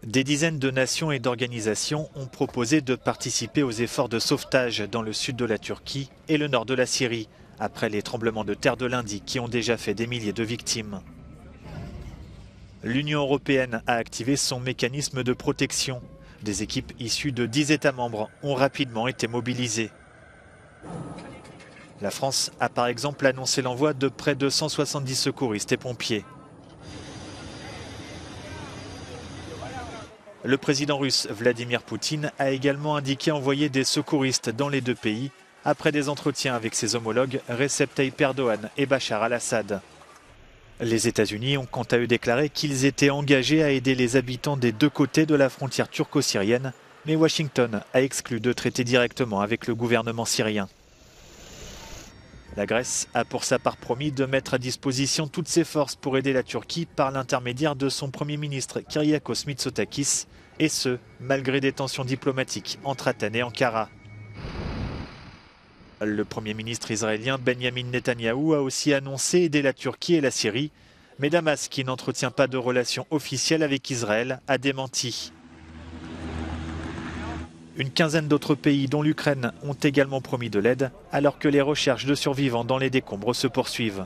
Des dizaines de nations et d'organisations ont proposé de participer aux efforts de sauvetage dans le sud de la Turquie et le nord de la Syrie, après les tremblements de terre de lundi qui ont déjà fait des milliers de victimes. L'Union européenne a activé son mécanisme de protection. Des équipes issues de 10 États membres ont rapidement été mobilisées. La France a par exemple annoncé l'envoi de près de 170 secouristes et pompiers. Le président russe Vladimir Poutine a également indiqué envoyer des secouristes dans les deux pays après des entretiens avec ses homologues Recep Tayyip Erdogan et Bachar al-Assad. Les États-Unis ont quant à eux déclaré qu'ils étaient engagés à aider les habitants des deux côtés de la frontière turco-syrienne, mais Washington a exclu de traiter directement avec le gouvernement syrien. La Grèce a pour sa part promis de mettre à disposition toutes ses forces pour aider la Turquie par l'intermédiaire de son Premier ministre Kyriakos Mitsotakis, et ce, malgré des tensions diplomatiques entre Athènes et Ankara. Le Premier ministre israélien Benjamin Netanyahou a aussi annoncé aider la Turquie et la Syrie, mais Damas, qui n'entretient pas de relations officielles avec Israël, a démenti. Une quinzaine d'autres pays, dont l'Ukraine, ont également promis de l'aide, alors que les recherches de survivants dans les décombres se poursuivent.